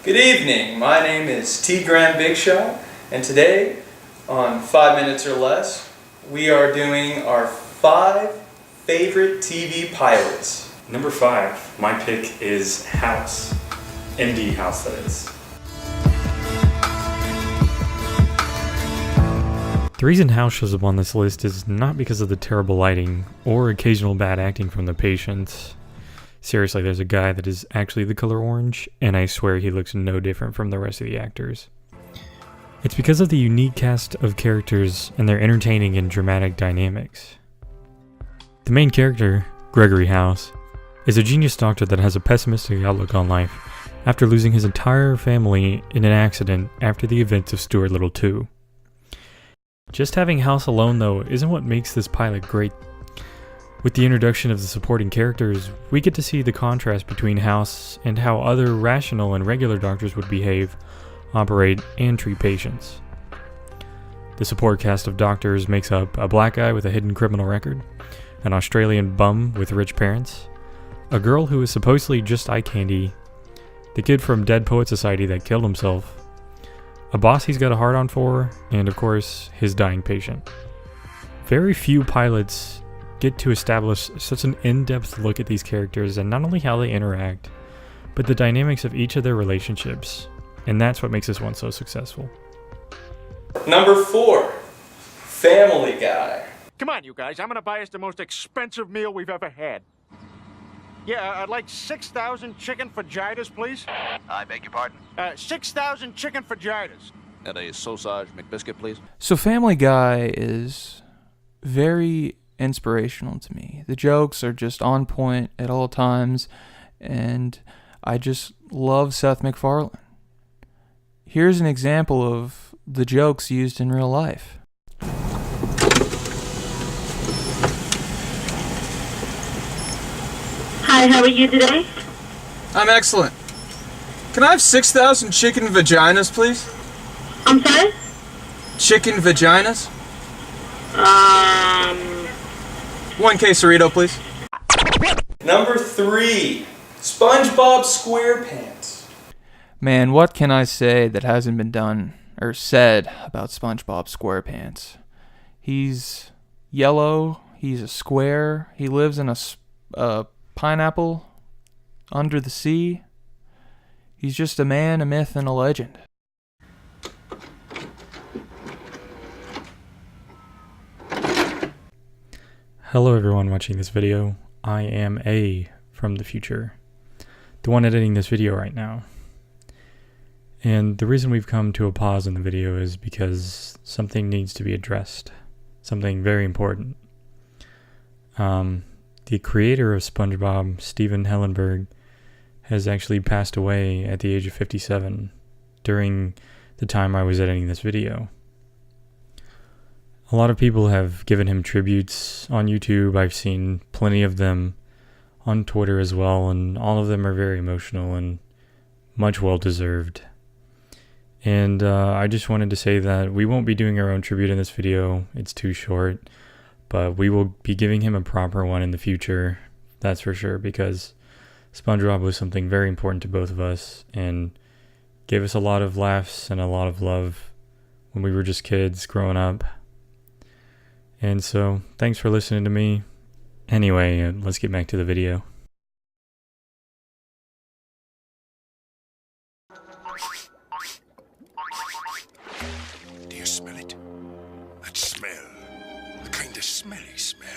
Good evening, my name is T. Graham Bigshot, and today on 5 Minutes or Less, we are doing our 5 favorite TV pilots. Number 5, my pick is House. MD House, that is. The reason House shows up on this list is not because of the terrible lighting or occasional bad acting from the patients. Seriously, there's a guy that is actually the color orange, and I swear he looks no different from the rest of the actors. It's because of the unique cast of characters and their entertaining and dramatic dynamics. The main character, Gregory House, is a genius doctor that has a pessimistic outlook on life after losing his entire family in an accident after the events of Stuart Little 2. Just having House alone, though, isn't what makes this pilot great. With the introduction of the supporting characters, we get to see the contrast between House and how other rational and regular doctors would behave, operate, and treat patients. The support cast of doctors makes up a black guy with a hidden criminal record, an Australian bum with rich parents, a girl who is supposedly just eye candy, the kid from Dead Poet Society that killed himself, a boss he's got a hard-on for, and of course, his dying patient. Very few pilots get to establish such an in-depth look at these characters and not only how they interact, but the dynamics of each of their relationships, and that's what makes this one so successful. Number 4, Family Guy. Come on, you guys, I'm gonna buy us the most expensive meal we've ever had. Yeah, I'd like 6,000 chicken fajitas, please. I beg your pardon? 6,000 chicken fajitas. And a sausage McBiscuit, please. So Family Guy is very inspirational to me. The jokes are just on point at all times, and I just love Seth MacFarlane. Here's an example of the jokes used in real life. Hi, how are you today? I'm excellent. Can I have 6,000 chicken vaginas, please? I'm sorry? Chicken vaginas? 1 quesarito, please. Number 3, SpongeBob SquarePants. Man, what can I say that hasn't been done or said about SpongeBob SquarePants? He's yellow, he's a square, he lives in a pineapple under the sea. He's just a man, a myth, and a legend. Hello everyone watching this video. I am A from the future, the one editing this video right now. And the reason we've come to a pause in the video is because something needs to be addressed. Something very important. The creator of SpongeBob, Steven Hellenberg, has actually passed away at the age of 57 during the time I was editing this video. A lot of people have given him tributes on YouTube. I've seen plenty of them on Twitter as well, and all of them are very emotional and much well deserved. And I just wanted to say that we won't be doing our own tribute in this video. It's too short, but we will be giving him a proper one in the future. That's for sure, because SpongeBob was something very important to both of us and gave us a lot of laughs and a lot of love when we were just kids growing up. And so, thanks for listening to me. Anyway, let's get back to the video. Do you smell it? That smell. The kind of smelly smell.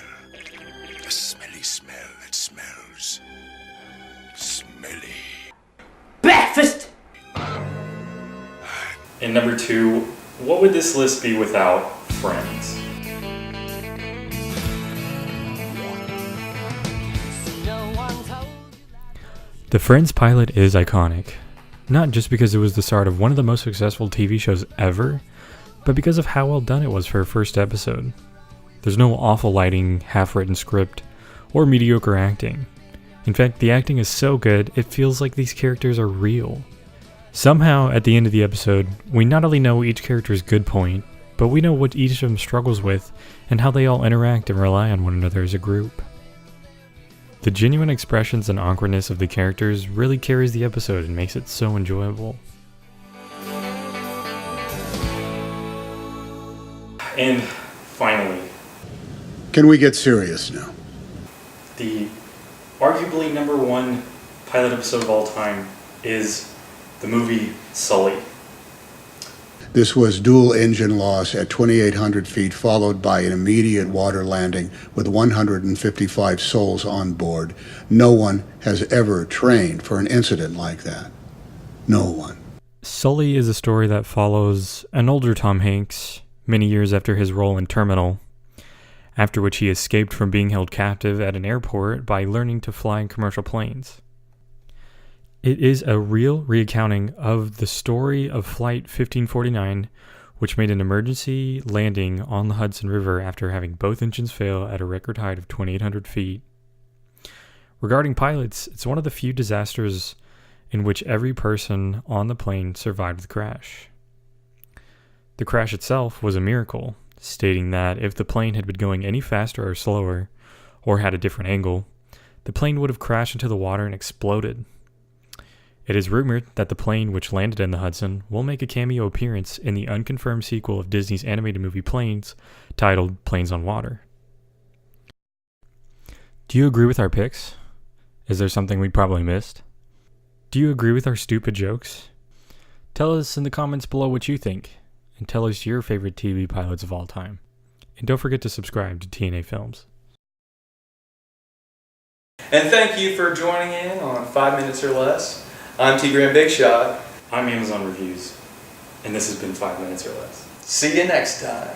A smelly smell that smells smelly. Breakfast! And number 2, what would this list be without Friends? The Friends pilot is iconic, not just because it was the start of one of the most successful TV shows ever, but because of how well done it was for a first episode. There's no awful lighting, half-written script, or mediocre acting. In fact, the acting is so good, it feels like these characters are real. Somehow, at the end of the episode, we not only know each character's good point, but we know what each of them struggles with and how they all interact and rely on one another as a group. The genuine expressions and awkwardness of the characters really carries the episode and makes it so enjoyable. And finally, Can we get serious now? the arguably number one pilot episode of all time is the movie Sully. This was dual engine loss at 2,800 feet, followed by an immediate water landing with 155 souls on board. No one has ever trained for an incident like that. No one. Sully is a story that follows an older Tom Hanks many years after his role in Terminal, after which he escaped from being held captive at an airport by learning to fly in commercial planes. It is a real recounting of the story of Flight 1549, which made an emergency landing on the Hudson River after having both engines fail at a record height of 2,800 feet. Regarding pilots, it's one of the few disasters in which every person on the plane survived the crash. The crash itself was a miracle, stating that if the plane had been going any faster or slower, or had a different angle, the plane would have crashed into the water and exploded. It is rumored that the plane which landed in the Hudson will make a cameo appearance in the unconfirmed sequel of Disney's animated movie Planes, titled Planes on Water. Do you agree with our picks? Is there something we probably missed? Do you agree with our stupid jokes? Tell us in the comments below what you think, and tell us your favorite TV pilots of all time. And don't forget to subscribe to TNA Films. And thank you for joining in on 5 Minutes or Less. I'm T. Graham Big Shot. I'm Amazon Reviews, and this has been 5 Minutes or Less. See you next time.